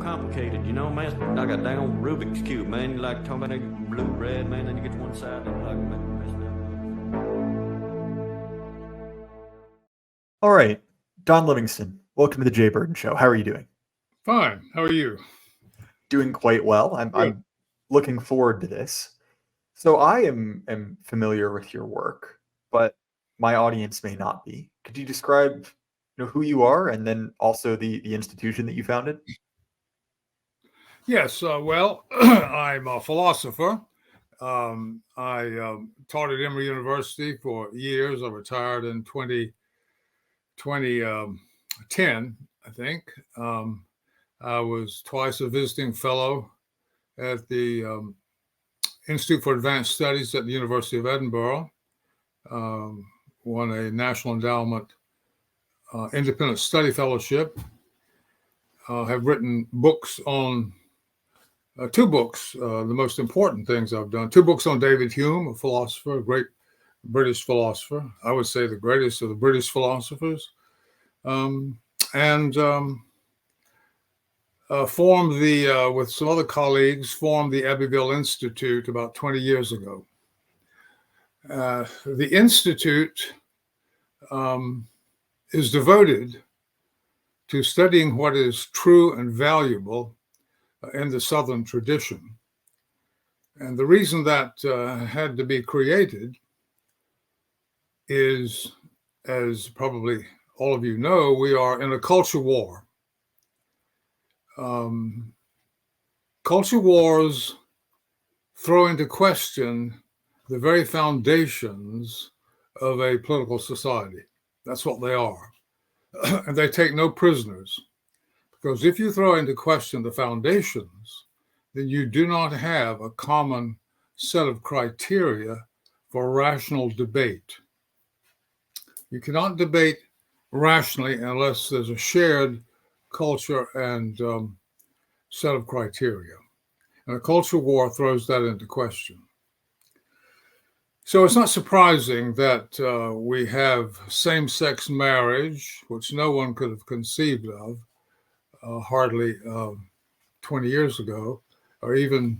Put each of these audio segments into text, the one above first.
complicated, you know, man. Like a dang old Rubik's Cube, man. You like talking about blue, red, man, then you get to one side and like messed up. All right, Don Livingston, welcome to the Jay Burden Show. How are you doing? Fine. How are you? Doing quite well. I'm looking forward to this. So I am familiar with your work, but my audience may not be. Could you describe, who you are and then also the institution that you founded? Yes. Well, I'm a philosopher. I taught at Emory University for years. I retired in 2010, I think. I was twice a visiting fellow at the Institute for Advanced Studies at the University of Edinburgh. Won a National Endowment Independent Study Fellowship. Have written books on two books, the most important things I've done. 2 books on David Hume, a philosopher, a great British philosopher. I would say the greatest of the British philosophers. Formed with some other colleagues, formed the Abbeville Institute about 20 years ago. The Institute is devoted to studying what is true and valuable in the Southern tradition. And the reason that had to be created is, as probably all of you know, we are in a culture war. Culture wars throw into question the very foundations of a political society. That's what they are. And they take no prisoners. Because if you throw into question the foundations, then you do not have a common set of criteria for rational debate. You cannot debate rationally unless there's a shared culture and set of criteria. And a culture war throws that into question. So it's not surprising that we have same-sex marriage, which no one could have conceived of hardly 20 years ago, or even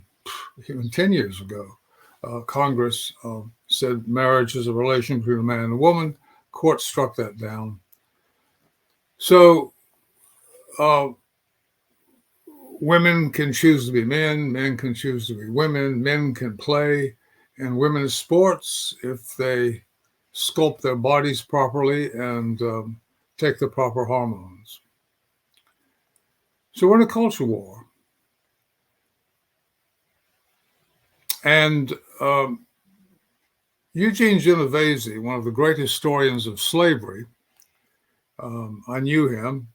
10 years ago. Congress said marriage is a relation between a man and a woman. Court struck that down. So women can choose to be men, men can choose to be women, men can play in women's sports if they sculpt their bodies properly and take the proper hormones. So we're in a culture war. And Eugene Genovese, one of the great historians of slavery, I knew him.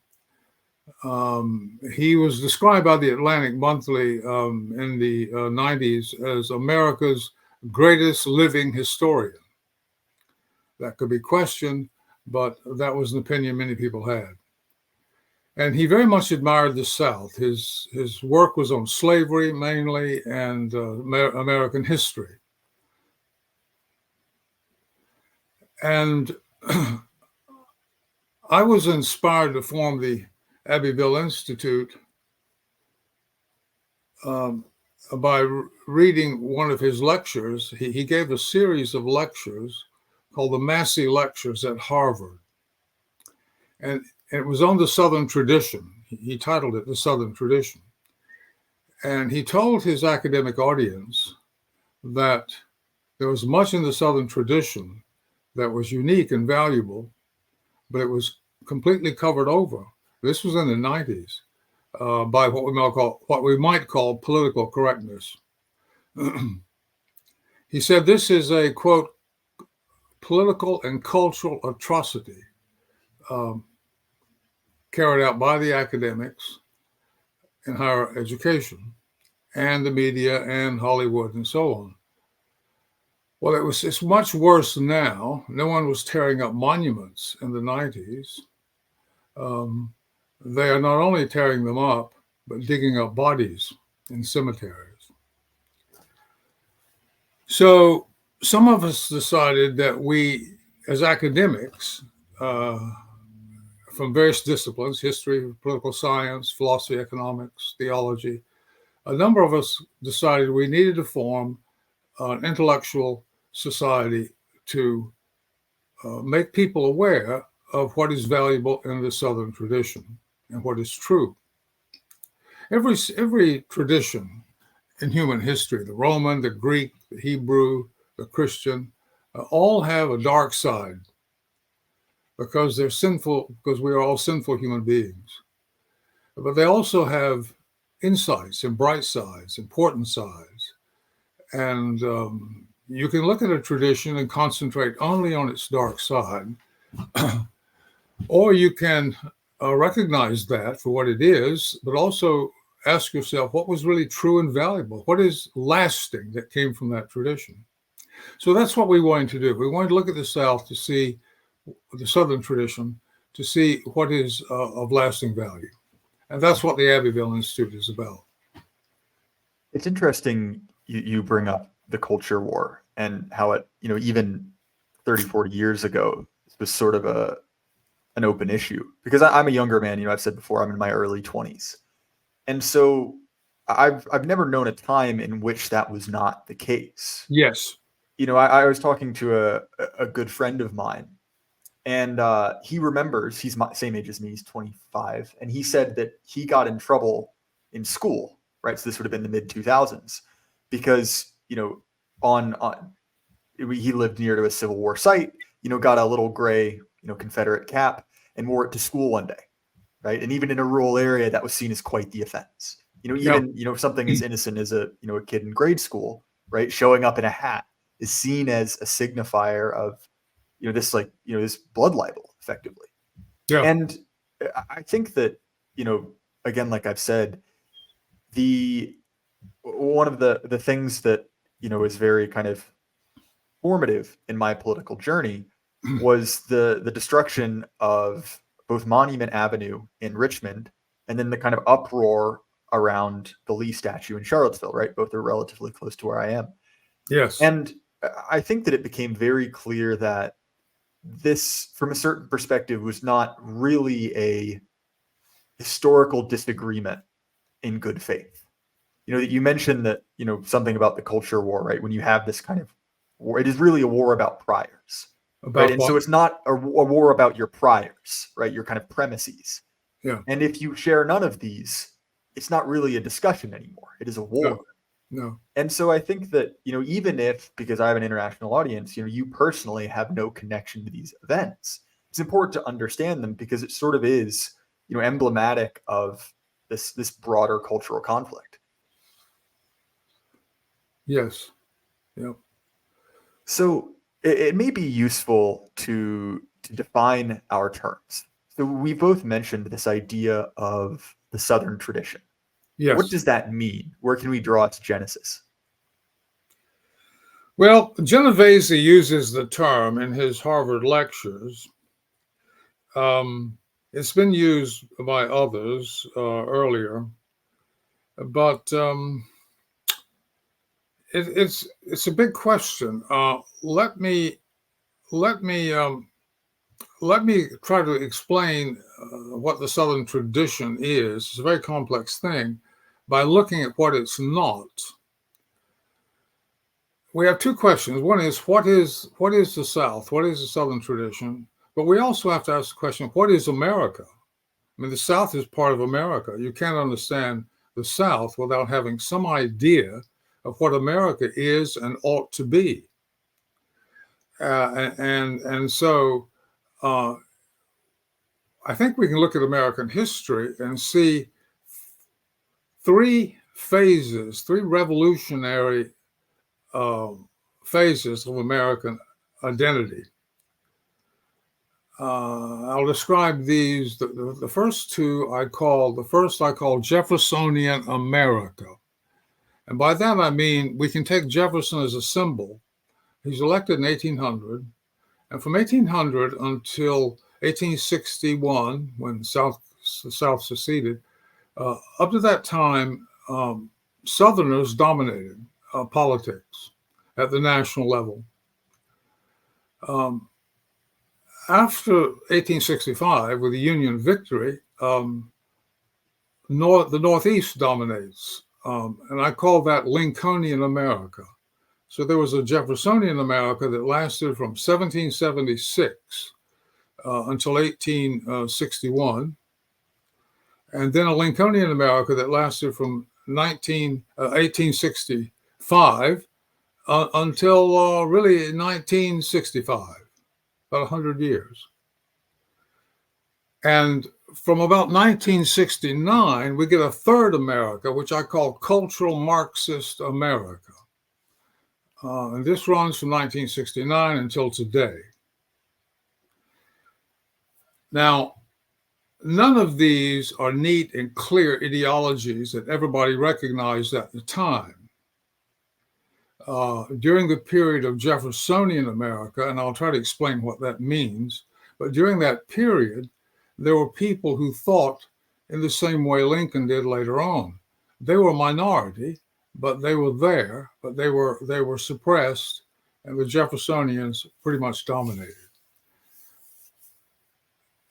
He was described by the Atlantic Monthly in the 90s as America's greatest living historian. That could be questioned, but that was an opinion many people had. And he very much admired the South. His work was on slavery mainly and American history. And I was inspired to form the Abbeville Institute by reading one of his lectures. He gave a series of lectures called the Massey Lectures at Harvard. And it was on the Southern tradition. He titled it The Southern Tradition. And he told his academic audience that there was much in the Southern tradition that was unique and valuable, but it was completely covered over. This was in the 90s by what we might call political correctness. He said, this is a, quote, political and cultural atrocity carried out by the academics in higher education and the media and Hollywood and so on. Well, it's much worse now. No one was tearing up monuments in the 90s. They are not only tearing them up, but digging up bodies in cemeteries. So some of us decided that we, as academics, from various disciplines, history, political science, philosophy, economics, theology. A number of us decided we needed to form an intellectual society to make people aware of what is valuable in the Southern tradition and what is true. Every tradition in human history, the Roman, the Greek, the Hebrew, the Christian, all have a dark side because they're sinful, because we are all sinful human beings. But they also have insights and bright sides, important sides. And you can look at a tradition and concentrate only on its dark side, or you can recognize that for what it is, but also ask yourself what was really true and valuable, what is lasting that came from that tradition. So that's what we wanted to do. We wanted to look at the South to see the Southern tradition, to see what is of lasting value. And that's what the Abbeville Institute is about. It's interesting you bring up the culture war and how it, even 30, 40 years ago, it was sort of an open issue. Because I'm a younger man, I've said before, I'm in my early 20s. And so I've never known a time in which that was not the case. Yes. I was talking to a good friend of mine, and he remembers, he's my same age as me, he's 25, and he said that he got in trouble in school, right? So this would have been the mid 2000s, because he lived near to a Civil War site, got a little gray Confederate cap and wore it to school one day, right? And even in a rural area, that was seen as quite the offense. Something as innocent as a kid in grade school, right, showing up in a hat is seen as a signifier of this blood libel, effectively. Yeah. And I think that again, like I've said, one of the things that is very kind of formative in my political journey was the destruction of both Monument Avenue in Richmond, and then the kind of uproar around the Lee statue in Charlottesville, right? Both are relatively close to where I am. Yes. And I think that it became very clear that this, from a certain perspective, was not really a historical disagreement in good faith. That you mentioned that, something about the culture war, right? When you have this kind of war, it is really a war about priors. Right. And so it's not a war about your priors, right? Your kind of premises. Yeah. And if you share none of these, it's not really a discussion anymore. It is a war. No. And so I think that, even if, because I have an international audience, you personally have no connection to these events, it's important to understand them because it sort of is, emblematic of this broader cultural conflict. Yes. Yep. So it may be useful to define our terms. So we both mentioned this idea of the Southern tradition. Yes. What does that mean? Where can we draw its genesis? Well, Genovese uses the term in his Harvard lectures. It's been used by others earlier, but it's a big question. Let me try to explain what the Southern tradition is. It's a very complex thing by looking at what it's not. We have two questions. One is what is the South? What is the Southern tradition? But we also have to ask the question, what is America? I mean, the South is part of America. You can't understand the South without having some idea of what America is and ought to be. And so I think we can look at American history and see three revolutionary phases of American identity. I'll describe these. The first two I call Jeffersonian America. And by that I mean we can take Jefferson as a symbol. He's elected in 1800. And from 1800 until 1861, when the South seceded, up to that time, Southerners dominated politics at the national level. after 1865, with the Union victory, the Northeast dominates, and I call that Lincolnian America. So there was a Jeffersonian America that lasted from 1776 until 1861, and then a Lincolnian America that lasted from 1865 until really 1965, about 100 years. And from about 1969, we get a third America, which I call cultural Marxist America. And this runs from 1969 until today. Now, none of these are neat and clear ideologies that everybody recognized at the time. During the period of Jeffersonian America, and I'll try to explain what that means, but during that period, there were people who thought in the same way Lincoln did later on. They were a minority, but they were there, but they were suppressed, and the Jeffersonians pretty much dominated.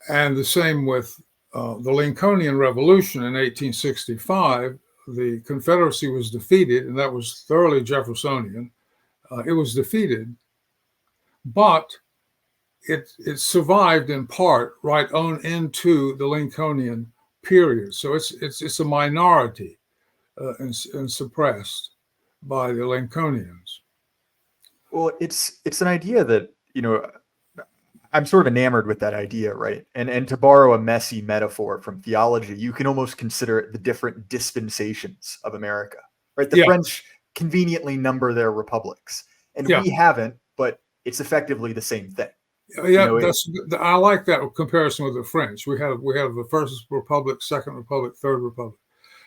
And the same with the Lincolnian Revolution in 1865. The Confederacy was defeated, and that was thoroughly Jeffersonian. It was defeated, but it survived in part right on into the Lincolnian period. So it's a minority and suppressed by the Lincolnians. Well, it's an idea that, I'm sort of enamored with that idea, right? And to borrow a messy metaphor from theology, you can almost consider it the different dispensations of America, right? The French conveniently number their republics, and we haven't, but it's effectively the same thing. Yeah, I like that comparison with the French. We have the First Republic, Second Republic, Third Republic.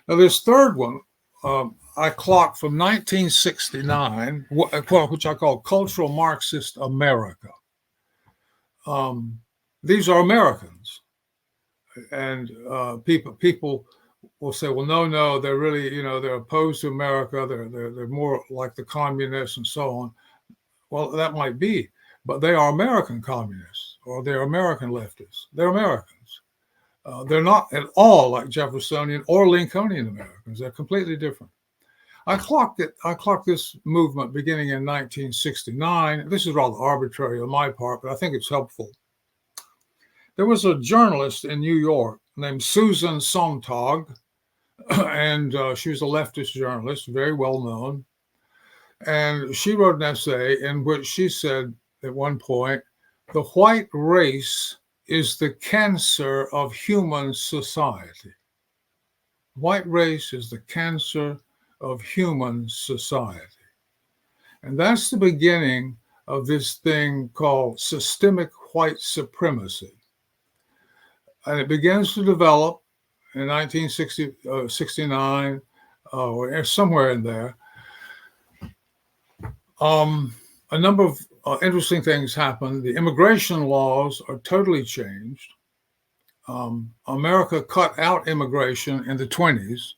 Now this third one, I clocked from 1969, which I call cultural Marxist America. These are Americans, and people will say, well, no, they're really, they're opposed to America. They're more like the communists and so on. Well, that might be, but they are American communists, or they're American leftists. They're Americans. They're not at all like Jeffersonian or Lincolnian Americans. They're completely different. I clocked this movement beginning in 1969. This is rather arbitrary on my part, but I think it's helpful. There was a journalist in New York named Susan Sontag, and she was a leftist journalist, very well known. And she wrote an essay in which she said at one point, the white race is the cancer of human society. White race is the cancer of human society. And that's the beginning of this thing called systemic white supremacy. And it begins to develop in 1969, or somewhere in there. A number of interesting things happened. The immigration laws are totally changed. America cut out immigration in the 20s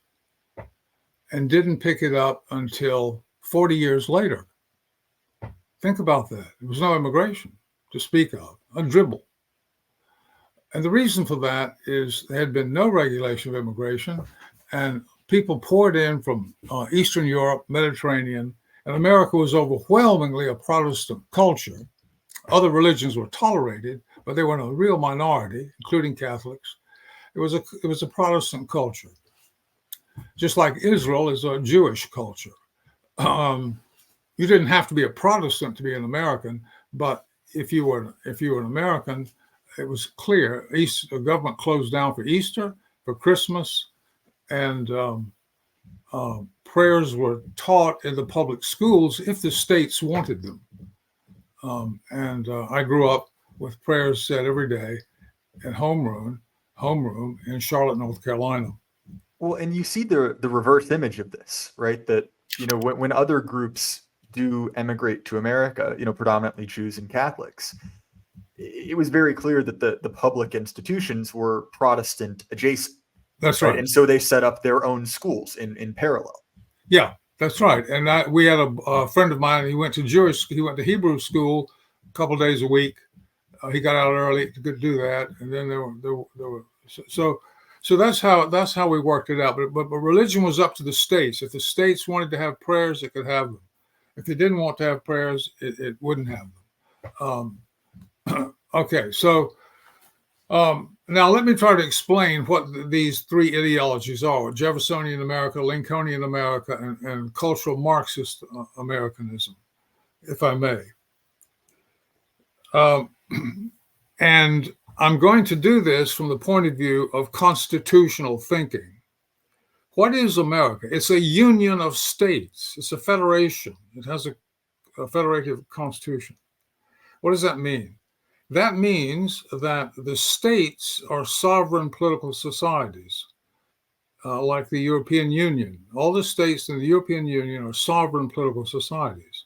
and didn't pick it up until 40 years later. Think about that. There was no immigration to speak of, a dribble. And the reason for that is there had been no regulation of immigration, and people poured in from Eastern Europe, Mediterranean, and America was overwhelmingly a Protestant culture. Other religions were tolerated, but they were in a real minority, including Catholics. It was a Protestant culture. Just like Israel is a Jewish culture. You didn't have to be a Protestant to be an American, but if you were an American, it was clear. The government closed down for Easter, for Christmas, and prayers were taught in the public schools if the states wanted them. I grew up with prayers said every day in homeroom in Charlotte, North Carolina. Well, and you see the reverse image of this, right? That, when other groups do emigrate to America, predominantly Jews and Catholics, it was very clear that the public institutions were Protestant adjacent. That's right. And so they set up their own schools in parallel. Yeah, that's right. And we had a friend of mine, he went to Hebrew school a couple of days a week He got out early to do that, and then there were so that's how we worked it out. But religion was up to the states. If the states wanted to have prayers, it could have them. If they didn't want to have prayers, it wouldn't have them. Okay, so now let me try to explain what these three ideologies are: Jeffersonian America, Lincolnian America, and cultural Marxist Americanism, if I may. And I'm going to do this from the point of view of constitutional thinking. What is America? It's a union of states. It's a federation. It has a federative constitution. What does that mean? That means that the states are sovereign political societies, like the European Union. All the states in the European Union are sovereign political societies.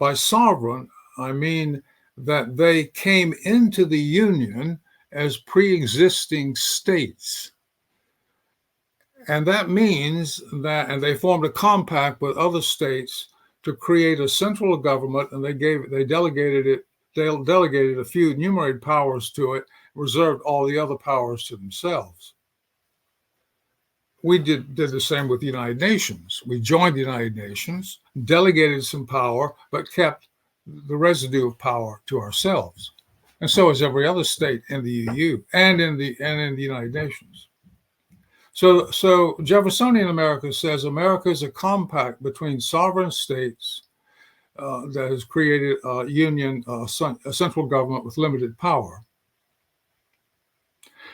By sovereign, I mean that they came into the Union as pre-existing states. And that means that, and they formed a compact with other states to create a central government, and they delegated a few enumerated powers to it, reserved all the other powers to themselves. We did the same with the United Nations. We joined the United Nations, delegated some power, but kept the residue of power to ourselves. And so is every other state in the EU and in the United Nations. So Jeffersonian America says America is a compact between sovereign states that has created a union, a central government with limited power.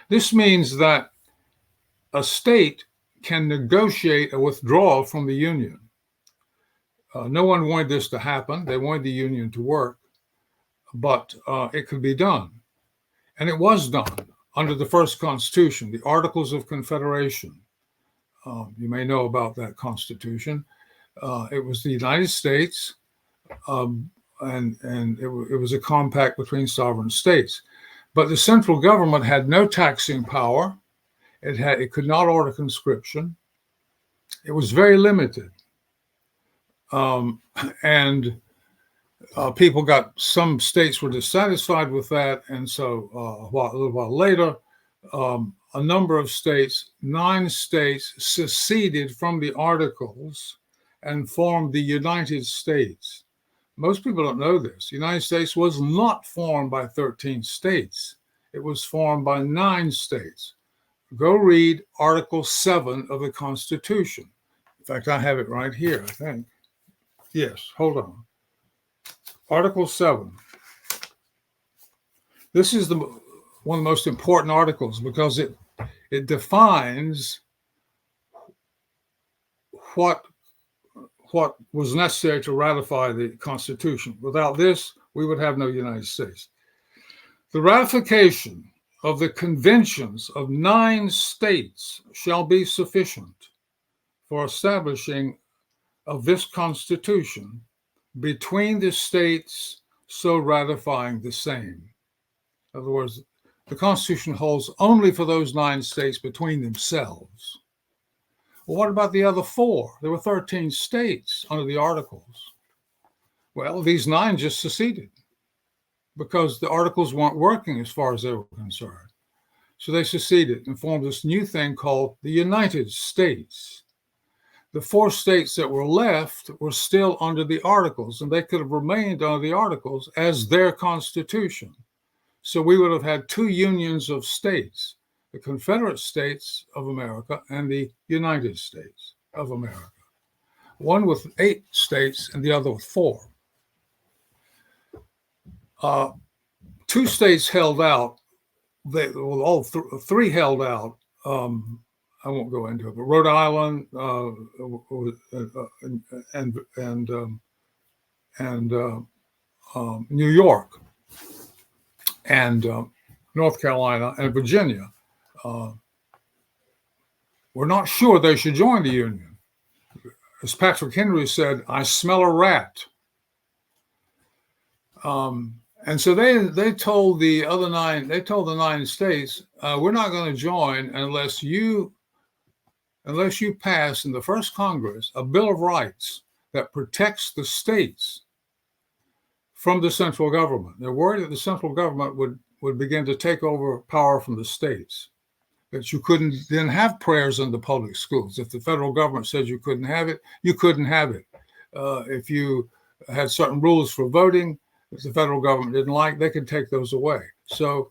This means that a state can negotiate a withdrawal from the union. No one wanted this to happen. They wanted the union to work, but it could be done. And it was done under the first Constitution, the Articles of Confederation. You may know about that Constitution. It was the United States, and it was a compact between sovereign states. But the central government had no taxing power. It could not order conscription. It was very limited. Some states were dissatisfied with that. And so a little while later, a number of states, 9 states, seceded from the Articles and formed the United States. Most people don't know this. The United States was not formed by 13 states. It was formed by 9 states. Go read Article 7 of the Constitution. In fact, I have it right here, I think. Yes, hold on. Article 7. This is one of the most important articles because it defines what was necessary to ratify the Constitution. Without this, we would have no United States. The ratification of the conventions of 9 states shall be sufficient for establishing of this Constitution between the states so ratifying the same. In other words, the Constitution holds only for those 9 states between themselves. Well, what about the other 4? There were 13 states under the Articles. Well, these 9 just seceded because the Articles weren't working as far as they were concerned. So they seceded and formed this new thing called the United States. The 4 states that were left were still under the Articles, and they could have remained under the Articles as their Constitution. So we would have had 2 unions of states, the Confederate States of America and the United States of America. One with 8 states and the other with 4. 2 states held out. 3 held out. I won't go into it, but Rhode Island and New York and North Carolina and Virginia were not sure they should join the Union. As Patrick Henry said, "I smell a rat." And so they told the other 9. They told the 9 states, "We're not going to join unless you pass in the first Congress a Bill of Rights that protects the states from the central government." They're worried that the central government would would begin to take over power from the states. That you couldn't then have prayers in the public schools. If the federal government said you couldn't have it, you couldn't have it. If you had certain rules for voting that the federal government didn't like, they could take those away. So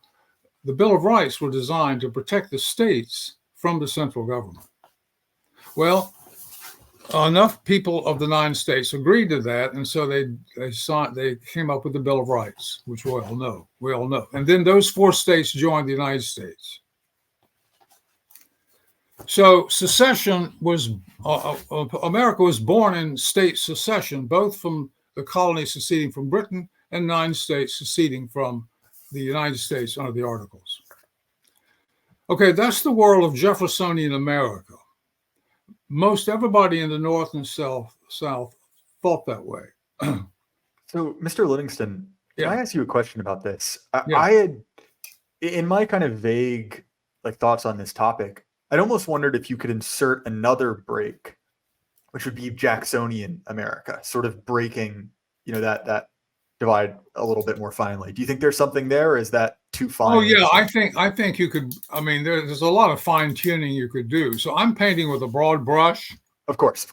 the Bill of Rights were designed to protect the states from the central government. Well, enough people of the 9 states agreed to that, and so they came up with the Bill of Rights, which we all know. And then those 4 states joined the United States. So secession was, America was born in state secession, both from the colonies seceding from Britain and 9 states seceding from the United States under the Articles. Okay, that's the world of Jeffersonian America. Most everybody in the North and South thought that way. So, Mr. Livingston, Yeah. can I ask you a question about this? Yeah. I had, in my kind of vague thoughts on this topic, I'd almost wondered if you could insert another break, which would be Jacksonian America, sort of breaking, that divide a little bit more finely. Do you think there's something there, or is that too fine? Oh yeah, I think you could. I mean, there's a lot of fine tuning you could do. So I'm painting with a broad brush. Of course.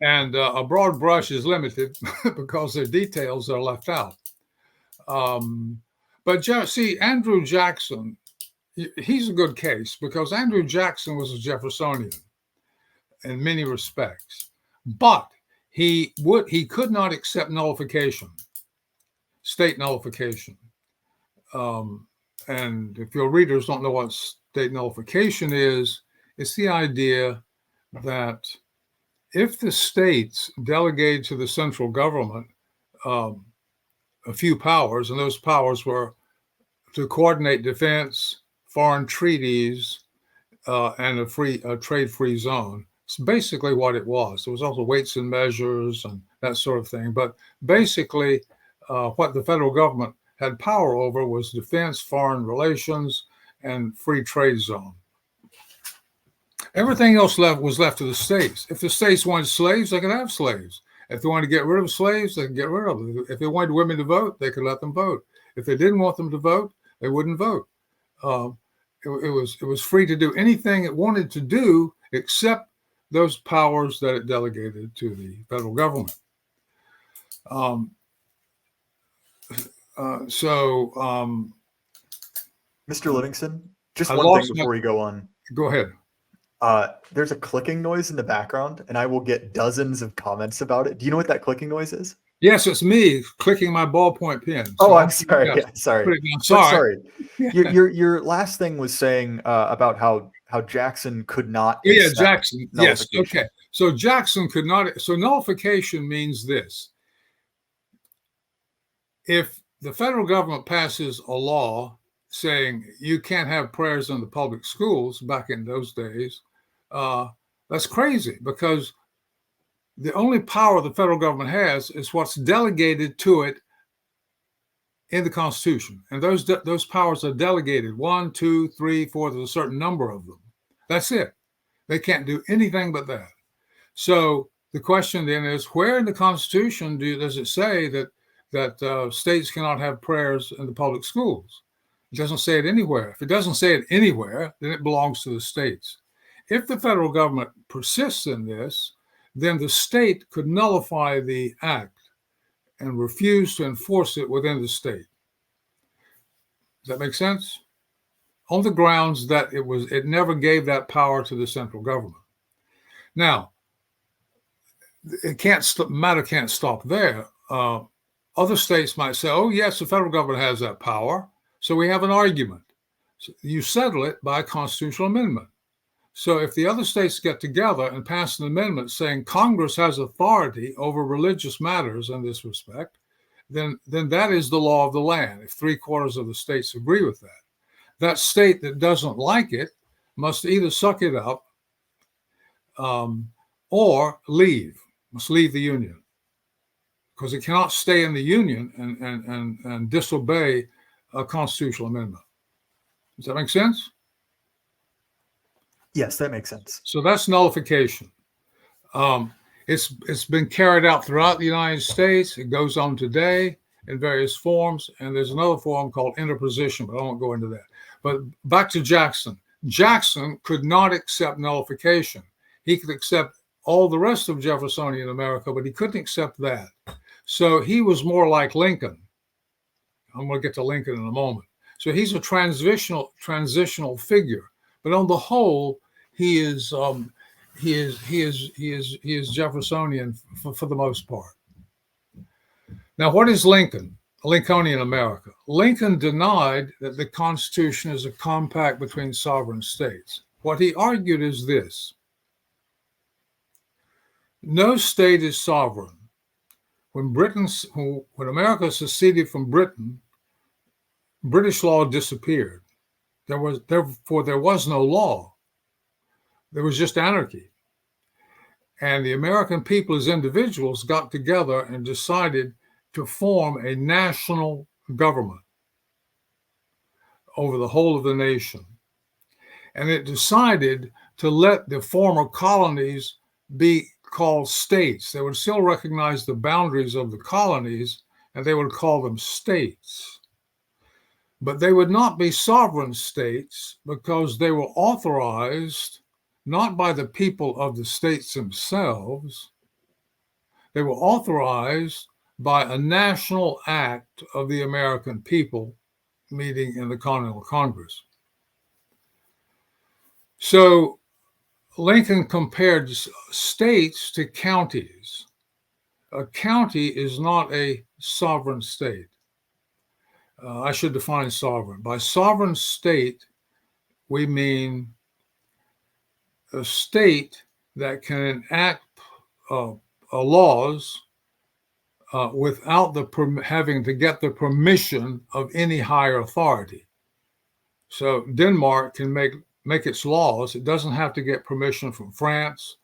And a broad brush is limited because there are details that are left out. But see, Andrew Jackson, he's a good case because Andrew Jackson was a Jeffersonian in many respects, but he could not accept nullification, state nullification. And if your readers don't know what state nullification is, it's the idea that if the states delegate to the central government a few powers, and those powers were to coordinate defense, foreign treaties, and a trade-free zone. It's basically what it was. There was also weights and measures and that sort of thing. But basically, what the federal government had power over was defense, foreign relations, and free trade zone. Everything else was left to the states. If the states wanted slaves, they could have slaves. If they wanted to get rid of slaves, they could get rid of them. If they wanted women to vote, they could let them vote. If they didn't want them to vote, they wouldn't vote. It was free to do anything it wanted to do except those powers that it delegated to the federal government. Mr. Livingston, just one thing before we go on. Go ahead. There's a clicking noise in the background, and I will get dozens of comments about it. Do you know what that clicking noise is? Yes, it's me clicking my ballpoint pen. So I'm sorry. Yes, yeah, sorry. Sorry. Your last thing was saying about how Jackson could not. Yeah, Jackson. Yes. Okay. So Jackson could not. So nullification means this: if the federal government passes a law saying you can't have prayers in the public schools back in those days, that's crazy because the only power the federal government has is what's delegated to it in the Constitution. And those powers are delegated 1, 2, 3, 4, there's a certain number of them. That's it. They can't do anything but that. So the question then is, where in the Constitution does it say that states cannot have prayers in the public schools? It doesn't say it anywhere. If it doesn't say it anywhere, then it belongs to the states. If the federal government persists in this, then the state could nullify the act and refuse to enforce it within the state. Does that make sense? On the grounds that it never gave that power to the central government. Now, matter can't stop there. Other states might say, oh, yes, the federal government has that power. So we have an argument. So you settle it by a constitutional amendment. So if the other states get together and pass an amendment saying Congress has authority over religious matters in this respect, then that is the law of the land. If 3/4 of the states agree with that, that state that doesn't like it must either suck it up or must leave the union, because it cannot stay in the union and disobey a constitutional amendment. Does that make sense? Yes, that makes sense. So that's nullification. It's been carried out throughout the United States. It goes on today. in various forms, and there's another form called interposition, but I won't go into that. But back to Jackson. Jackson could not accept nullification. He could accept all the rest of Jeffersonian America, but he couldn't accept that. So he was more like Lincoln. I'm going to get to Lincoln in a moment. So he's a transitional figure, but on the whole, he is Jeffersonian for the most part. Now, what is Lincoln? Lincolnian America. Lincoln denied that the Constitution is a compact between sovereign states. What he argued is this: no state is sovereign. When America seceded from Britain, British law disappeared. Therefore, there was no law. There was just anarchy. And the American people as individuals got together and decided to form a national government over the whole of the nation. And it decided to let the former colonies be called states. They would still recognize the boundaries of the colonies, and they would call them states. But they would not be sovereign states because they were authorized not by the people of the states themselves. They were authorized by a national act of the American people meeting in the Continental Congress. So Lincoln compared states to counties. A county is not a sovereign state. I should define sovereign. By sovereign state, we mean a state that can enact laws without having to get the permission of any higher authority. So Denmark can make its laws. It doesn't have to get permission from France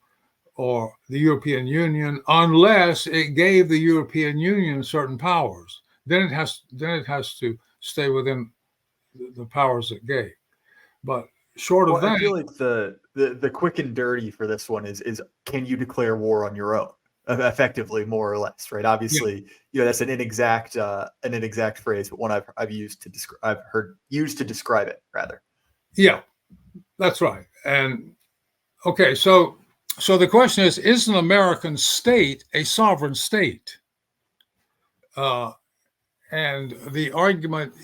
or the European Union unless it gave the European Union certain powers. Then it has to stay within the powers it gave. But short of that, I feel like the quick and dirty for this one is can you declare war on your own? Effectively, more or less, right? Obviously, that's an inexact phrase, but one I've heard used to describe it rather. Yeah, that's right. And okay, so the question is an American state a sovereign state? And the argument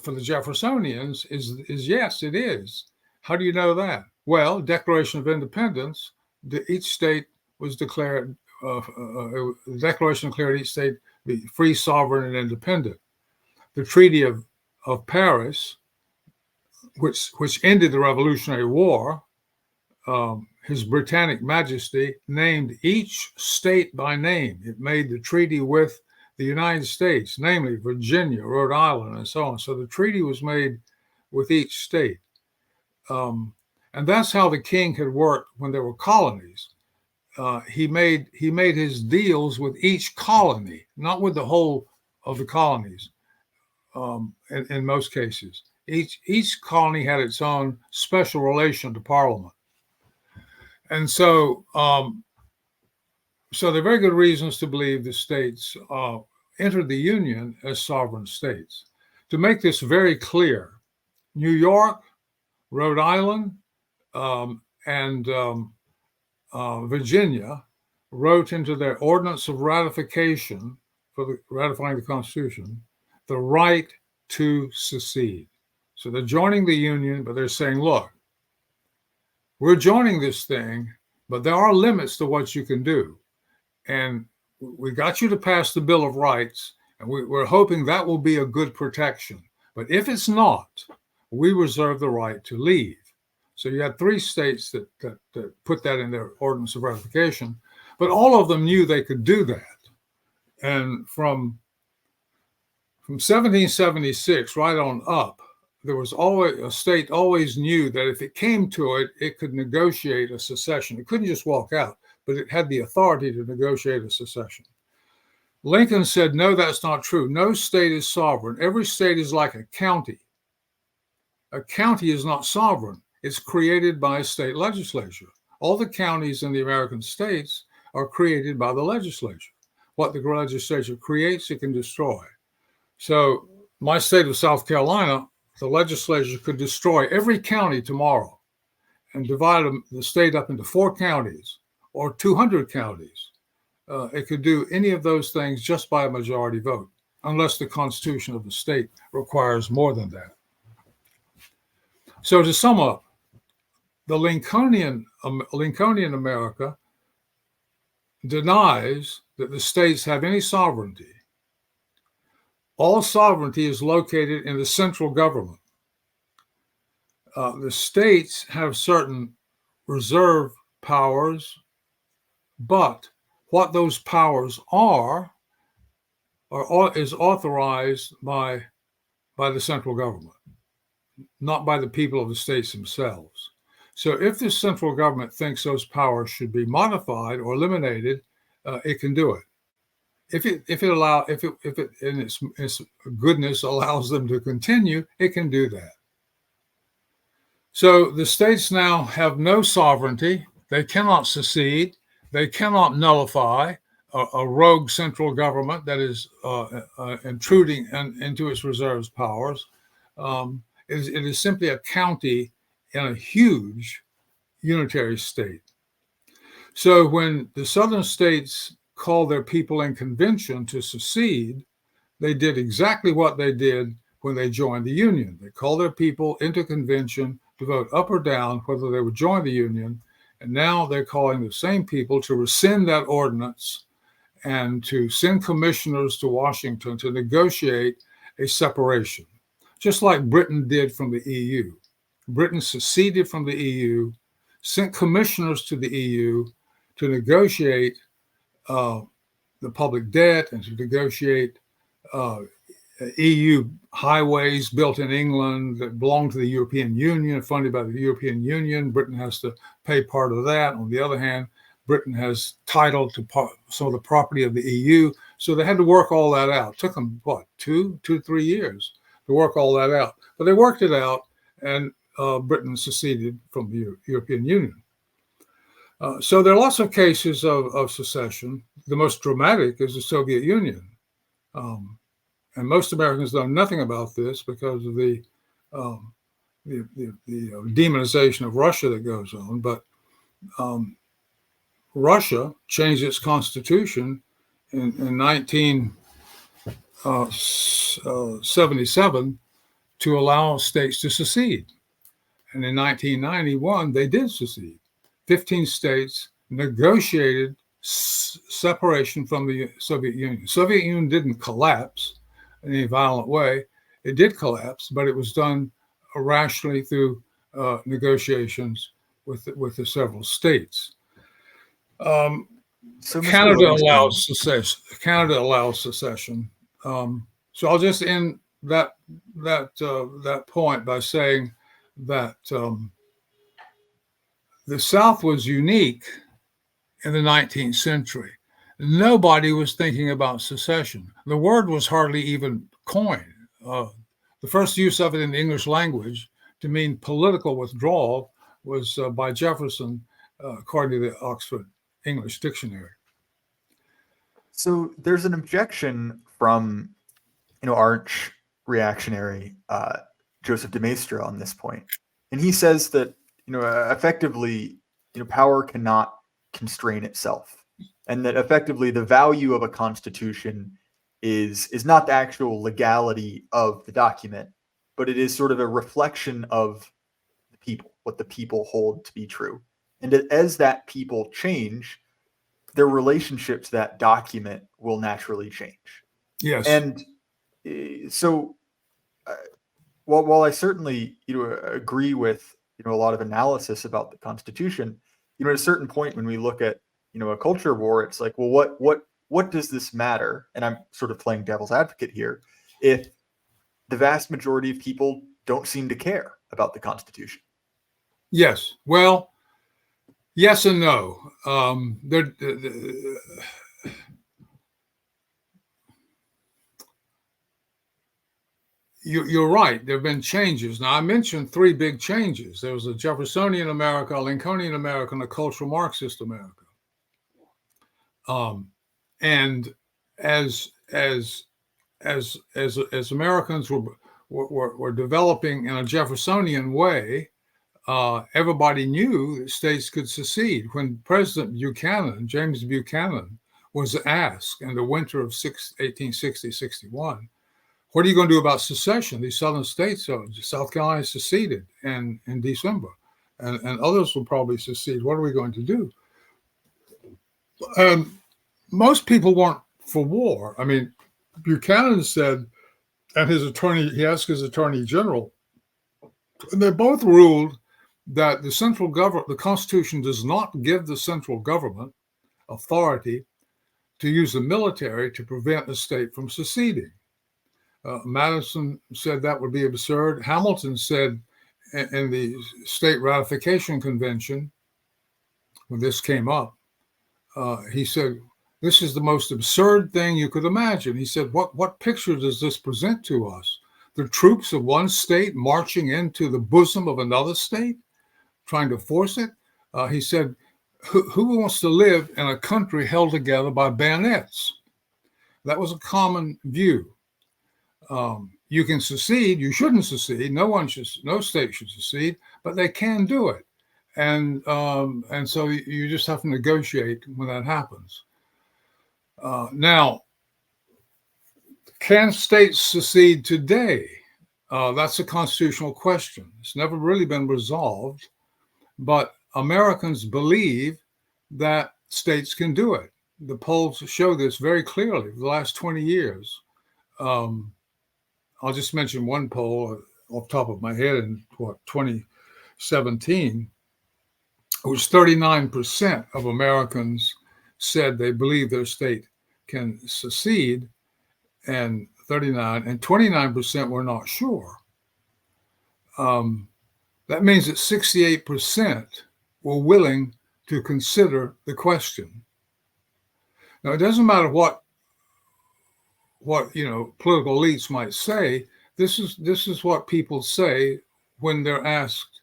for the Jeffersonians is yes, it is. How do you know that? Well, Declaration of Independence, each state was declared. The Declaration declared each state be free, sovereign, and independent. The Treaty of Paris, which ended the Revolutionary War, His Britannic Majesty named each state by name. It made the treaty with the United States, namely Virginia, Rhode Island, and so on. So the treaty was made with each state. And that's how the king had worked when there were colonies. He made his deals with each colony, not with the whole of the colonies. In most cases, each colony had its own special relation to Parliament, and so there are very good reasons to believe the states entered the Union as sovereign states. To make this very clear, New York, Rhode Island, and Virginia wrote into their ordinance of ratification for ratifying the Constitution the right to secede. So they're joining the Union, but they're saying, look, we're joining this thing, but there are limits to what you can do. And we got you to pass the Bill of Rights, and we're hoping that will be a good protection. But if it's not, we reserve the right to leave. So you had 3 states that put that in their ordinance of ratification, but all of them knew they could do that. And from 1776 right on up, there was always a state always knew that if it came to it, it could negotiate a secession. It couldn't just walk out, but it had the authority to negotiate a secession. Lincoln said, no, that's not true. No state is sovereign. Every state is like a county. A county is not sovereign. It's created by a state legislature. All the counties in the American states are created by the legislature. What the legislature creates, it can destroy. So my state of South Carolina, the legislature could destroy every county tomorrow and divide the state up into 4 counties or 200 counties. It could do any of those things just by a majority vote, unless the Constitution of the state requires more than that. So to sum up, the Lincolnian America denies that the states have any sovereignty. All sovereignty is located in the central government. The states have certain reserve powers, but what those powers is authorized by the central government, not by the people of the states themselves. So if the central government thinks those powers should be modified or eliminated, it can do it. If it in its goodness allows them to continue, it can do that. So the states now have no sovereignty. They cannot secede. They cannot nullify a rogue central government that is intruding into its reserves powers. It is simply a county in a huge unitary state. So when the southern states called their people in convention to secede, they did exactly what they did when they joined the Union. They called their people into convention to vote up or down whether they would join the Union. And now they're calling the same people to rescind that ordinance and to send commissioners to Washington to negotiate a separation, just like Britain did from the EU. Britain seceded from the EU, sent commissioners to the EU to negotiate the public debt and to negotiate EU highways built in England that belong to the European Union, funded by the European Union. Britain has to pay part of that. On the other hand, Britain has title to some of the property of the EU. So they had to work all that out. It took them, two to 3 years to work all that out. But they worked it out, and Britain seceded from the European Union. So there are lots of cases of secession. The most dramatic is the Soviet Union. And most Americans know nothing about this because of the demonization of Russia that goes on. But Russia changed its constitution in 1977 to allow states to secede. And in 1991, they did secede. 15 states negotiated separation from the Soviet Union. The Soviet Union didn't collapse in any violent way. It did collapse, but it was done rationally through negotiations with the several states. So Canada allows secession. So I'll just end that point by saying that the South was unique in the 19th century. Nobody was thinking about secession. The word was hardly even coined. The first use of it in the English language to mean political withdrawal was by Jefferson, according to the Oxford English Dictionary. So there's an objection from, arch reactionary Joseph de Maistre on this point, and he says that effectively, power cannot constrain itself, and that effectively the value of a constitution is not the actual legality of the document, but it is sort of a reflection of the people, what the people hold to be true, and as that people change, their relationship to that document will naturally change. Yes. And so while I certainly agree with a lot of analysis about the Constitution, at a certain point when we look at a culture war, it's like, well, what does this matter? And I'm sort of playing devil's advocate here. If the vast majority of people don't seem to care about the Constitution. Yes. Well, yes and no. You're right. There have been changes. Now, I mentioned 3 big changes. There was a Jeffersonian America, a Lincolnian America, and a cultural Marxist America. And as as Americans were developing in a Jeffersonian way, everybody knew that states could secede. When President Buchanan, James Buchanan, was asked in the winter of 1860-61, what are you going to do about secession? These southern states, South Carolina seceded in December, and others will probably secede. What are we going to do? Most people weren't for war. I mean, Buchanan said, and he asked his attorney general, and they both ruled that the central government, the Constitution does not give the central government authority to use the military to prevent a state from seceding. Madison said that would be absurd. Hamilton said in the state ratification convention, when this came up, he said, this is the most absurd thing you could imagine. He said, what picture does this present to us? The troops of one state marching into the bosom of another state, trying to force it? He said, who wants to live in a country held together by bayonets? That was a common view. You can secede, you shouldn't secede, no state should secede, but they can do it. And so you just have to negotiate when that happens. Now, can states secede today? That's a constitutional question. It's never really been resolved, but Americans believe that states can do it. The polls show this very clearly for the last 20 years. I'll just mention one poll off the top of my head in 2017. It was 39% of Americans said they believe their state can secede, and 29% were not sure. That means that 68% were willing to consider the question. Now, it doesn't matter what political elites might say. This is what people say when they're asked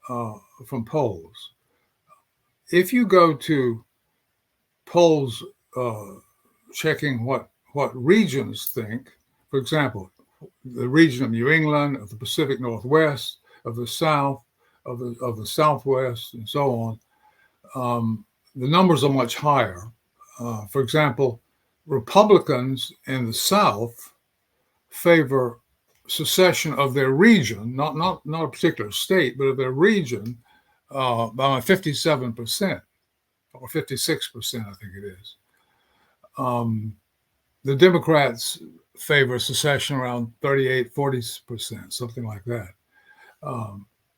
from polls. If you go to polls checking what regions think, for example, the region of New England, of the Pacific Northwest, of the South, of the Southwest, and so on, the numbers are much higher. For example, Republicans in the South favor secession of their region, not a particular state, but of their region, by 57%, or 56%, I think it is. The Democrats favor secession around 38, 40%, something like that.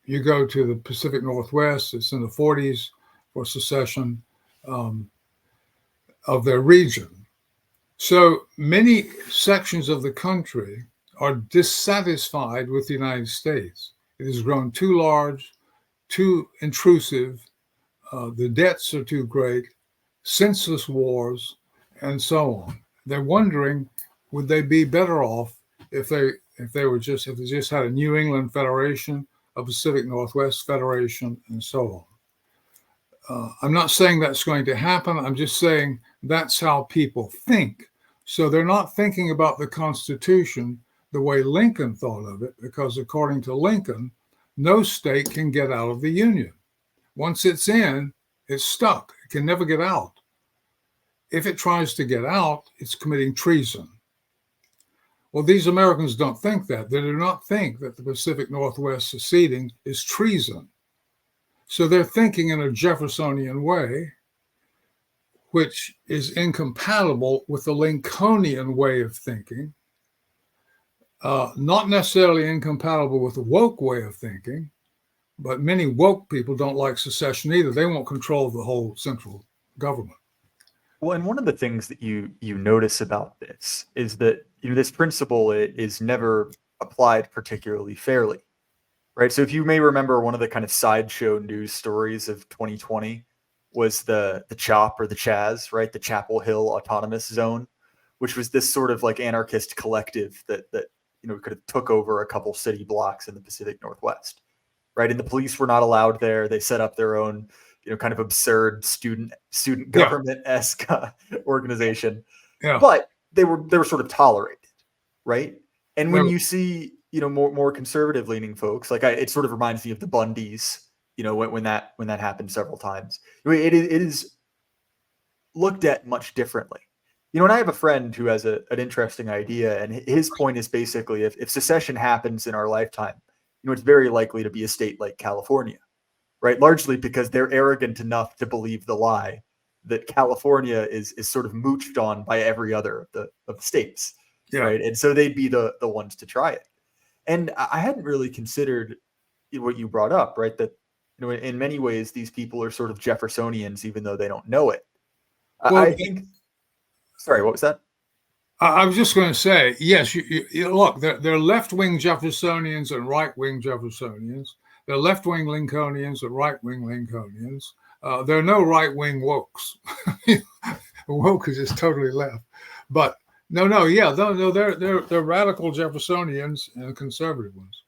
You go to the Pacific Northwest, it's in the 40s for secession of their region. So many sections of the country are dissatisfied with the United States. It has grown too large, too intrusive, the debts are too great, senseless wars, and so on. They're wondering, would they be better off if they just had a New England Federation, a Pacific Northwest Federation, and so on. I'm not saying that's going to happen. I'm just saying that's how people think. So they're not thinking about the Constitution the way Lincoln thought of it, because according to Lincoln, no state can get out of the Union. Once it's in, it's stuck. It can never get out. If it tries to get out, it's committing treason. Well, these Americans don't think that. They do not think that the Pacific Northwest seceding is treason. So they're thinking in a Jeffersonian way, which is incompatible with the Lincolnian way of thinking, not necessarily incompatible with the woke way of thinking, but many woke people don't like secession either. They won't control the whole central government. Well, and one of the things that you notice about this is that this principle is never applied particularly fairly, right? So if you may remember, one of the kind of sideshow news stories of 2020 was the CHOP or the CHAZ, right? The Chapel Hill Autonomous Zone, which was this sort of like anarchist collective that could have took over a couple city blocks in the Pacific Northwest, right? And the police were not allowed there. They set up their own kind of absurd student government-esque organization. Yeah. But they were sort of tolerated, right? And when you see, more conservative leaning folks, like it sort of reminds me of the Bundys, when that happened several times. It is looked at much differently. And I have a friend who has an interesting idea, and his point is basically if secession happens in our lifetime, it's very likely to be a state like California, right? Largely because they're arrogant enough to believe the lie that California is sort of mooched on by every other of the states, right? And so they'd be the ones to try it. And I hadn't really considered what you brought up, right? That in many ways these people are sort of Jeffersonians, even though they don't know it. Well, I think. Sorry, what was that? I was just going to say, yes. You look, they're left-wing Jeffersonians and right-wing Jeffersonians. They're left-wing Lincolnians and right-wing Lincolnians. There are no right-wing wokes. Woke is just totally left. But no, they're radical Jeffersonians and conservative ones.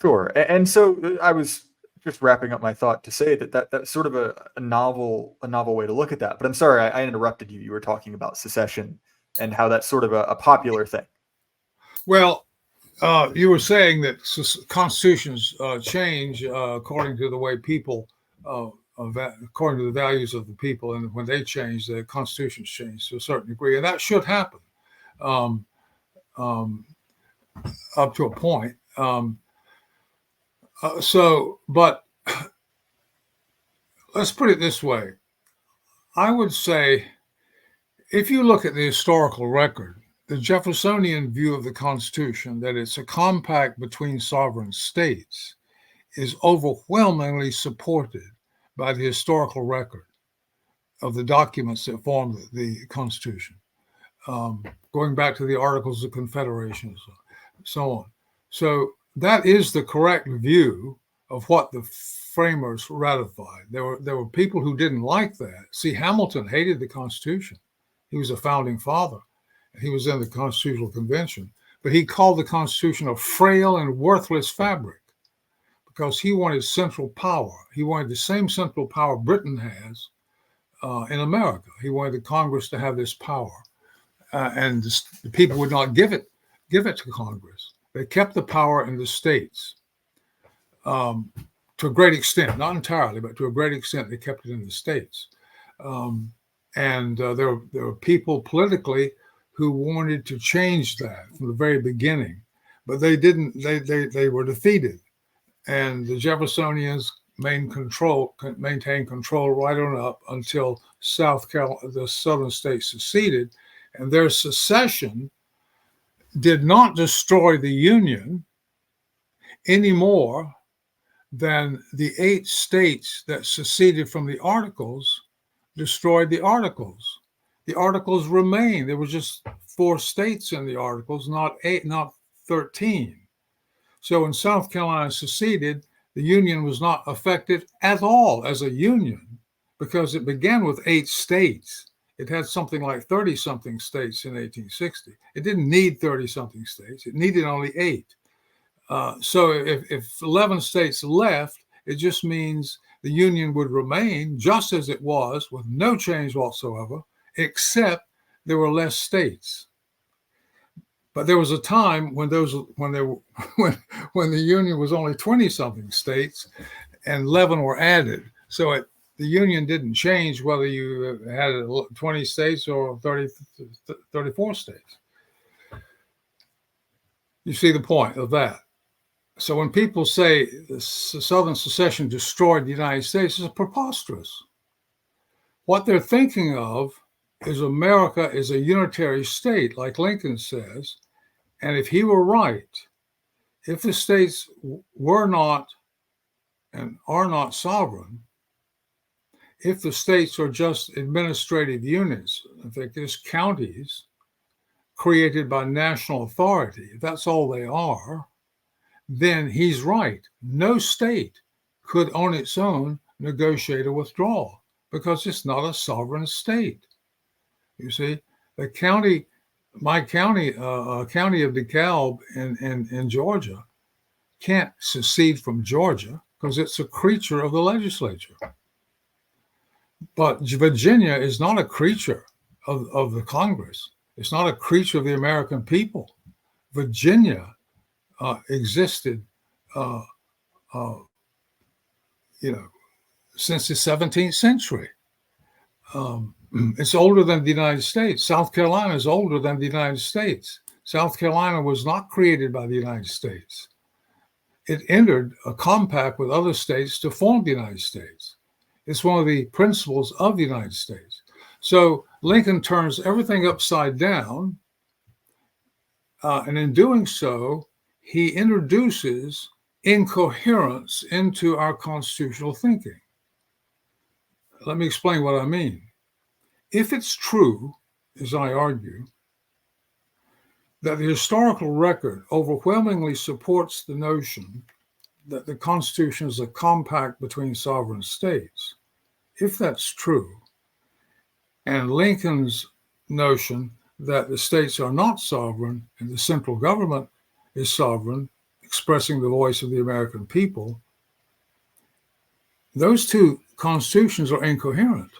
Sure. And so I was just wrapping up my thought to say that's sort of a novel way to look at that. But I'm sorry, I interrupted you. You were talking about secession and how that's sort of a popular thing. Well, you were saying that constitutions change according to the way people, according to the values of the people, and when they change, the constitutions change to a certain degree, and that should happen up to a point. But let's put it this way. I would say, if you look at the historical record, the Jeffersonian view of the Constitution, that it's a compact between sovereign states, is overwhelmingly supported by the historical record of the documents that form the Constitution, going back to the Articles of Confederation and so on. So that is the correct view of what the framers ratified. There were people who didn't like that. See, Hamilton hated the Constitution. He was a founding father. He was in the Constitutional Convention, but he called the Constitution a frail and worthless fabric because he wanted central power. He wanted the same central power Britain has in America. He wanted the Congress to have this power, and the people would not give it to Congress. They kept the power in the states to a great extent, not entirely, but to a great extent, they kept it in the states. And there were people politically who wanted to change that from the very beginning, but they didn't. They were defeated, and the Jeffersonians maintained control right on up until the southern states seceded, and their secession did not destroy the Union any more than the 8 states that seceded from the Articles destroyed the Articles. The Articles remain. There were just 4 states in the Articles, not 8, not 13. So when South Carolina seceded, the Union was not affected at all as a union because it began with 8 states. It had something like 30-something states in 1860. It didn't need 30-something states. It needed only 8. So if 11 states left, it just means the Union would remain just as it was with no change whatsoever, except there were less states. But there was a time when the Union was only 20-something states and 11 were added. So the Union didn't change whether you had 20 states or 34 states. You see the point of that. So when people say the Southern secession destroyed the United States, it's preposterous. What they're thinking of is America is a unitary state, like Lincoln says. And if he were right, if the states were not and are not sovereign, if the states are just administrative units, if they're just counties created by national authority, if that's all they are, then he's right. No state could on its own negotiate a withdrawal because it's not a sovereign state. You see, the county, my county, county of DeKalb in Georgia can't secede from Georgia because it's a creature of the legislature. But Virginia is not a creature of the Congress. It's not a creature of the American people. Virginia existed, since the 17th century. It's older than the United States. South Carolina is older than the United States. South Carolina was not created by the United States. It entered a compact with other states to form the United States. It's one of the principles of the United States. So Lincoln turns everything upside down, and in doing so, he introduces incoherence into our constitutional thinking. Let me explain what I mean. If it's true, as I argue, that the historical record overwhelmingly supports the notion that the Constitution is a compact between sovereign states, if that's true, and Lincoln's notion that the states are not sovereign and the central government is sovereign, expressing the voice of the American people, those two constitutions are incoherent.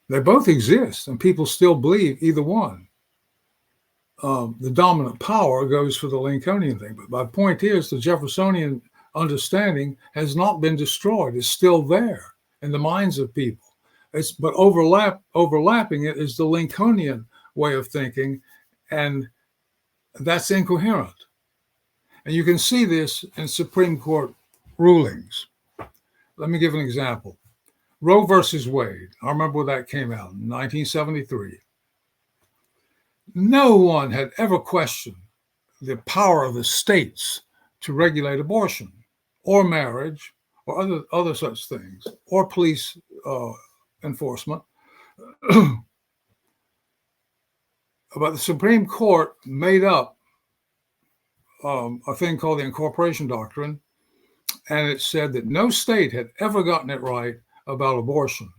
They both exist, and people still believe either one. The dominant power goes for the Lincolnian thing. But my point is, the Jeffersonian understanding has not been destroyed. It's still there in the minds of people. But overlapping it is the Lincolnian way of thinking, and that's incoherent. And you can see this in Supreme Court rulings. Let me give an example. Roe versus Wade. I remember when that came out in 1973. No one had ever questioned the power of the states to regulate abortion or marriage or other such things, or police enforcement. But the Supreme Court made up a thing called the Incorporation Doctrine, and it said that no state had ever gotten it right about abortion.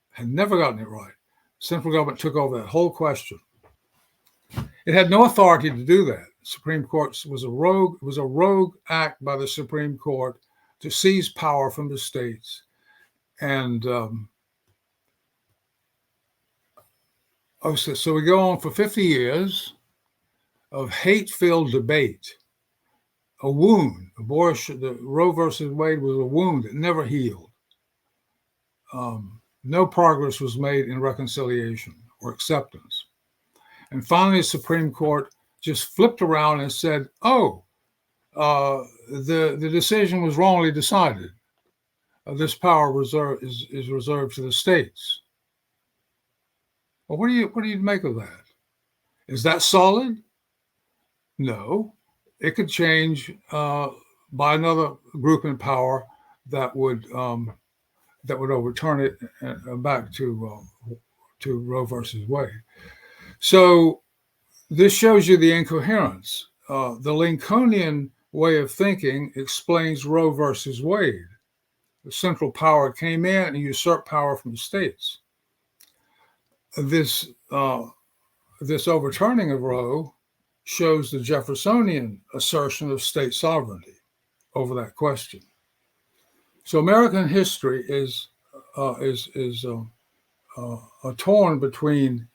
Had never gotten it right. Central government took over that whole question. It had no authority to do that. Supreme Court was a rogue act by the Supreme Court to seize power from the states. And so we go on for 50 years of hate-filled debate, a wound. Abortion, the Roe versus Wade was a wound that never healed. No progress was made in reconciliation or acceptance. And finally, the Supreme Court just flipped around and said, the decision was wrongly decided. This power is reserved to the states. Well, what do you make of that? Is that solid? No. It could change by another group in power that would overturn it back to Roe versus Wade. So this shows you the incoherence. The Lincolnian way of thinking explains Roe versus Wade. The central power came in and usurped power from the states. This overturning of Roe shows the Jeffersonian assertion of state sovereignty over that question. So American history is torn between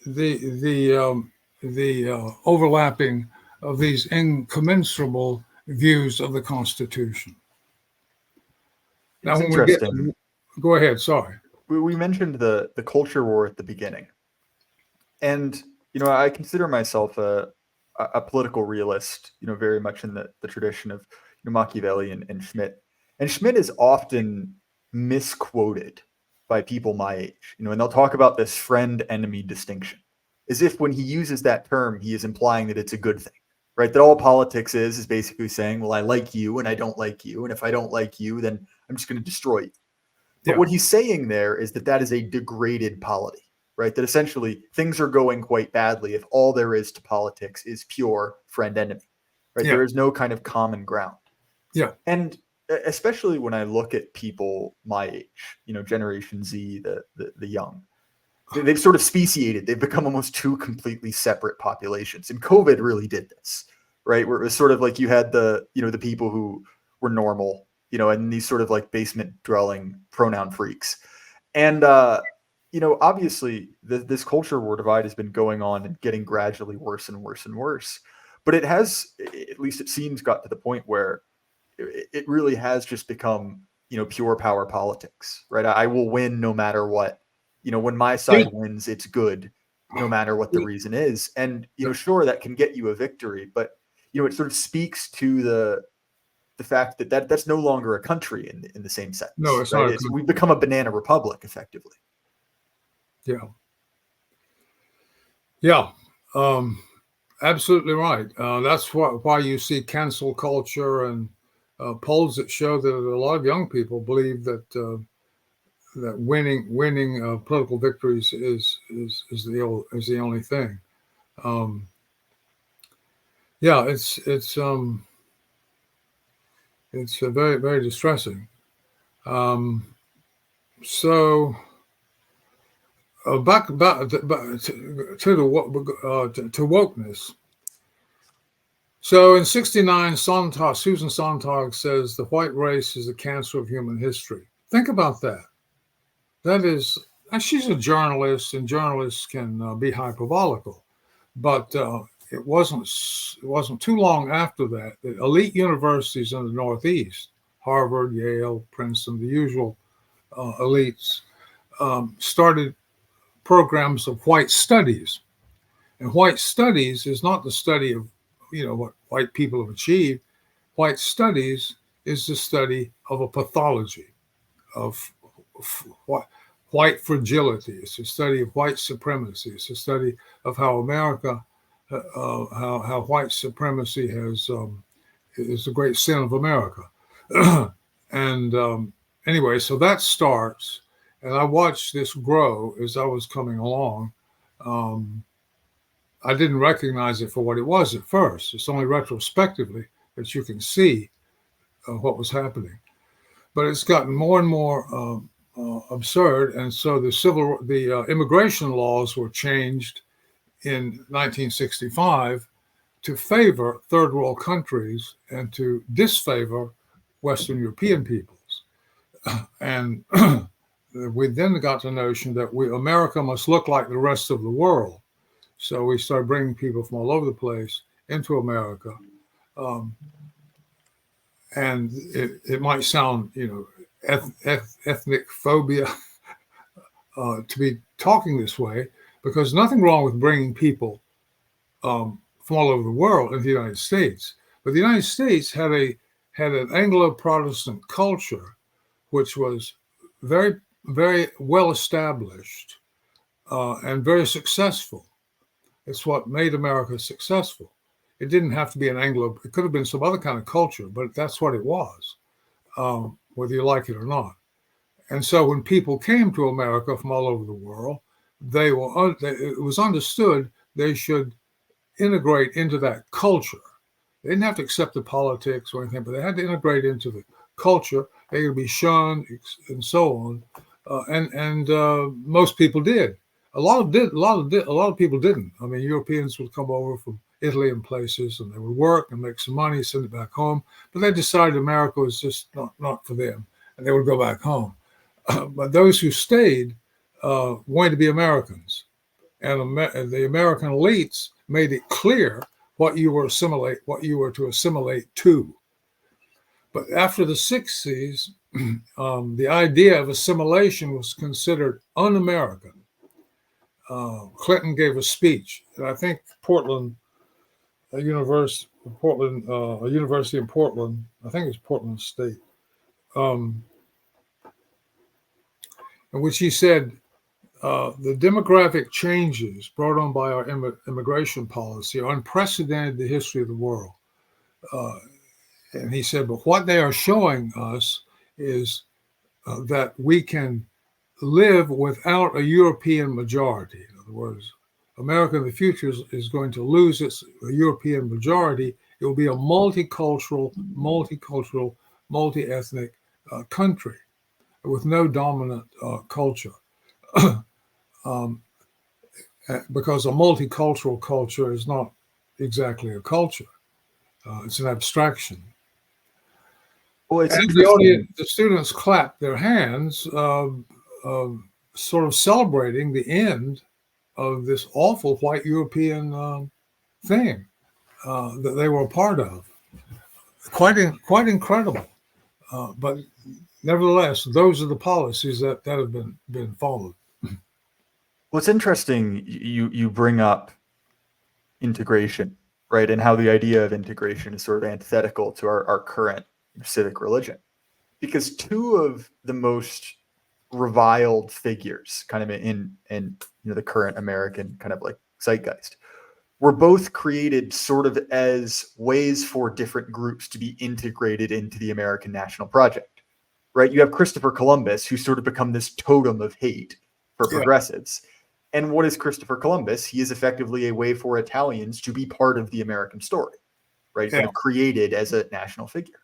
the overlapping of these incommensurable views of the Constitution. Now, it's interesting. Go ahead. Sorry. We mentioned the culture war at the beginning, and I consider myself a political realist. Very much in the tradition of Machiavelli and Schmitt. And Schmitt is often misquoted by people my age. And they'll talk about this friend-enemy distinction, as if when he uses that term, he is implying that it's a good thing, right? That all politics is basically saying, well, I like you and I don't like you. And if I don't like you, then I'm just going to destroy you. But what he's saying there is that is a degraded polity, right? That essentially things are going quite badly if all there is to politics is pure friend-enemy, right? There is no kind of common ground. Yeah. And especially when I look at people my age, Generation Z, the young, they've sort of speciated. They've become almost two completely separate populations. And COVID really did this, right? Where it was sort of like you had the people who were normal, and these sort of like basement dwelling pronoun freaks. And obviously this culture war divide has been going on and getting gradually worse and worse and worse. But it has, at least it seems, got to the point where it really has just become, pure power politics, right? I will win no matter what. When my side wins, it's good, no matter what the reason is. And, sure, that can get you a victory, but, it sort of speaks to the fact that's no longer a country in the same sense. No, it's right? not. We've become a banana republic, effectively. Yeah. Yeah. Absolutely right. That's why you see cancel culture and polls that show that a lot of young people believe that that winning political victories is the only thing. Yeah, it's very, very distressing. So back to wokeness. So in '69, Susan Sontag says the white race is the cancer of human history. Think about that. That is, and she's a journalist, and journalists can be hyperbolical, but it wasn't too long after that that elite universities in the Northeast, Harvard, Yale, Princeton, the usual elites, started programs of white studies. And white studies is not the study of, what white people have achieved. White studies is the study of a pathology, of white fragility. It's a study of white supremacy. It's a study of how America, how white supremacy is the great sin of America. And anyway, so that starts, and I watched this grow as I was coming along. I didn't recognize it for what it was at first. It's only retrospectively that you can see what was happening. But it's gotten more and more absurd, and so the immigration laws were changed in 1965 to favor third world countries and to disfavor Western European peoples. And we then got the notion that America must look like the rest of the world. So we started bringing people from all over the place into America. And it might sound, ethnic phobia to be talking this way, because nothing wrong with bringing people from all over the world into the United States. But the United States had an Anglo-Protestant culture, which was very, very well established and very successful. It's what made America successful. It didn't have to be it could have been some other kind of culture, but that's what it was, whether you like it or not. And so when people came to America from all over the world, it was understood they should integrate into that culture. They didn't have to accept the politics or anything, but they had to integrate into the culture. They could be shunned and so on. And most people did. A lot of people didn't. I mean, Europeans would come over from Italy and places, and they would work and make some money, send it back home. But they decided America was just not for them, and they would go back home. But those who stayed wanted to be Americans, and the American elites made it clear what you were to assimilate to. But after the 60s, the idea of assimilation was considered un-American. Clinton gave a speech, and I think a university in Portland, I think it's Portland State, in which he said, the demographic changes brought on by our immigration policy are unprecedented in the history of the world. And he said, but what they are showing us is that we can live without a European majority. In other words, America in the future is going to lose its European majority. It will be a multicultural, multi-ethnic country with no dominant culture. Because a multicultural culture is not exactly a culture. It's an abstraction. Well, it's and the students clapped their hands sort of celebrating the end of this awful white European thing that they were a part of. Quite incredible. But nevertheless, those are the policies that have been followed. Well, it's interesting you bring up integration, right? And how the idea of integration is sort of antithetical to our current civic religion. Because two of the most reviled figures kind of in the current American kind of like zeitgeist were both created sort of as ways for different groups to be integrated into the American national project, right? You have Christopher Columbus, who's sort of become this totem of hate for progressives. And what is Christopher Columbus? He is effectively a way for Italians to be part of the American story, right? Kind of created as a national figure.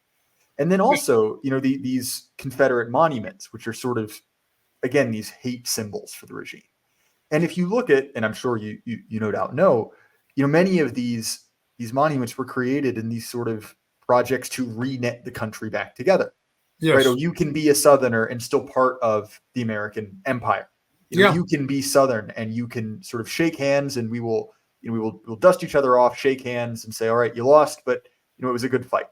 And then also, these Confederate monuments, which are sort of, again, these hate symbols for the regime. And if you look at, and I'm sure you no doubt know, many of these monuments were created in these sort of projects to re-knit the country back together. Yes. Right? Oh, you can be a Southerner and still part of the American empire. You can be Southern and you can sort of shake hands, and we'll dust each other off, shake hands, and say, all right, you lost, but it was a good fight.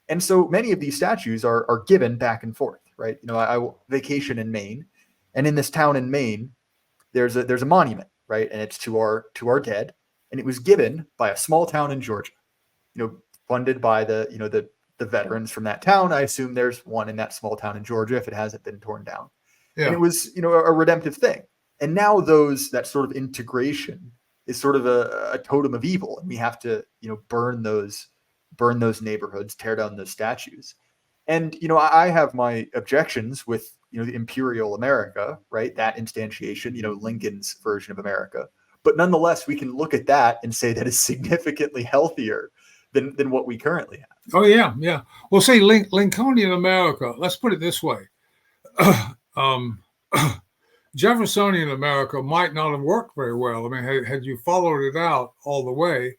And so many of these statues are given back and forth, right? I vacation in Maine, and in this town in Maine, there's a monument, right? And it's to our dead, and it was given by a small town in Georgia, funded by the veterans from that town. I assume there's one in that small town in Georgia if it hasn't been torn down. Yeah. And it was, a redemptive thing. And now that sort of integration is sort of a totem of evil, and we have to, burn those neighborhoods, tear down those statues. And, I have my objections with, the imperial America, right? That instantiation, Lincoln's version of America. But nonetheless, we can look at that and say that is significantly healthier than what we currently have. Oh, yeah. Yeah. Well, say Lincolnian America, let's put it this way. Jeffersonian America might not have worked very well. I mean, had you followed it out all the way,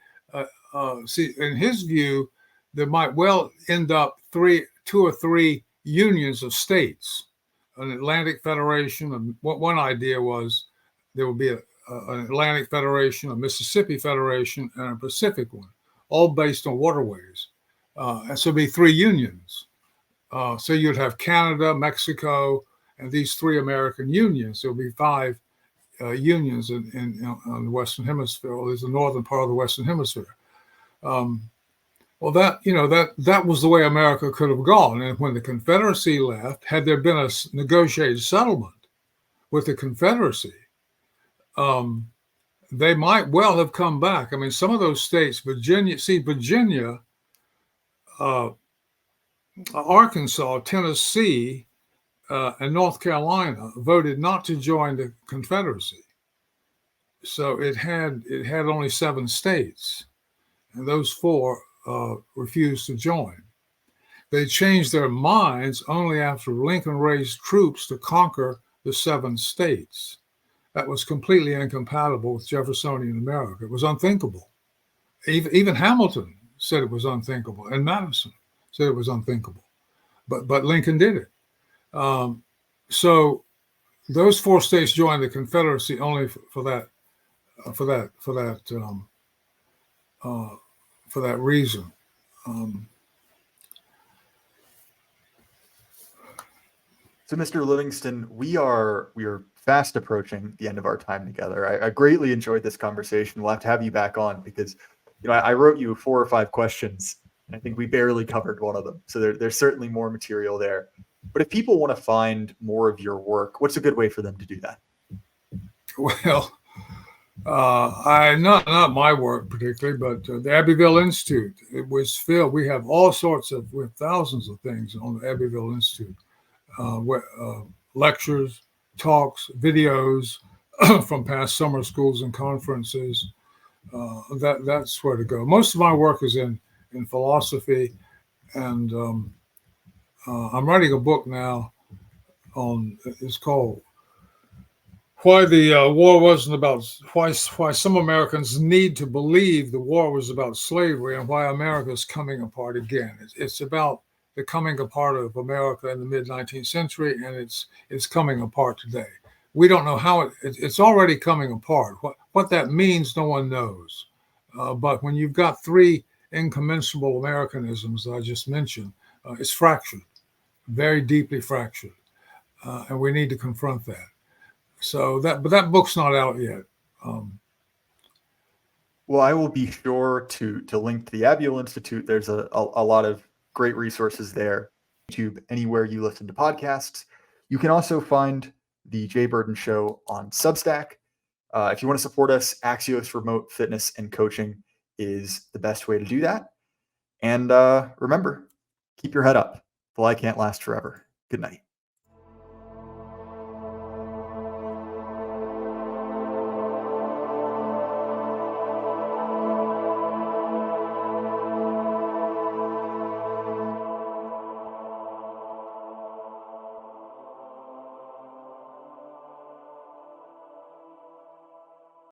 see, in his view, there might well end up two or three unions of states, an Atlantic Federation. And one idea was there would be an Atlantic Federation, a Mississippi Federation, and a Pacific one, all based on waterways. And so it'd be three unions. So you'd have Canada, Mexico, and these three American unions. There'll be five unions in the Western Hemisphere, or there's the northern part of the Western Hemisphere. Well, that was the way America could have gone. And when the Confederacy left, had there been a negotiated settlement with the Confederacy, they might well have come back. I mean, some of those states, Virginia, Arkansas, Tennessee, and North Carolina voted not to join the Confederacy. So it had only 7 states, and those 4 refused to join. They changed their minds only after Lincoln raised troops to conquer the 7 states. That was completely incompatible with Jeffersonian America. It was unthinkable. Even Hamilton said it was unthinkable, and Madison said it was unthinkable. But Lincoln did it. So those 4 states joined the Confederacy only for that reason. So, Mr. Livingston, we are fast approaching the end of our time together. I greatly enjoyed this conversation. We'll have to have you back on because, I wrote you 4 or 5 questions, and I think we barely covered one of them. So there's certainly more material there. But if people want to find more of your work, what's a good way for them to do that? Well, not my work particularly, but the Abbeville Institute. It was filled. We have thousands of things on the Abbeville Institute. Lectures, talks, videos from past summer schools and conferences. That's where to go. Most of my work is in philosophy, and I'm writing a book now it's called Why the War Wasn't About, why some Americans need to believe the war was about slavery and why America is coming apart again. It's about the coming apart of America in the mid-19th century, and it's coming apart today. we don't know how it's already coming apart. What that means, no one knows. But when you've got three incommensurable Americanisms that I just mentioned, it's fractured, very deeply fractured, and we need to confront that. So but that book's not out yet. Well, I will be sure to link to the Abbeville Institute. There's a lot of great resources there. YouTube, anywhere you listen to podcasts. You can also find the Jay Burden Show on Substack. If you want to support us, Axios Remote Fitness and Coaching is the best way to do that. And remember, keep your head up. The light can't last forever. Good night.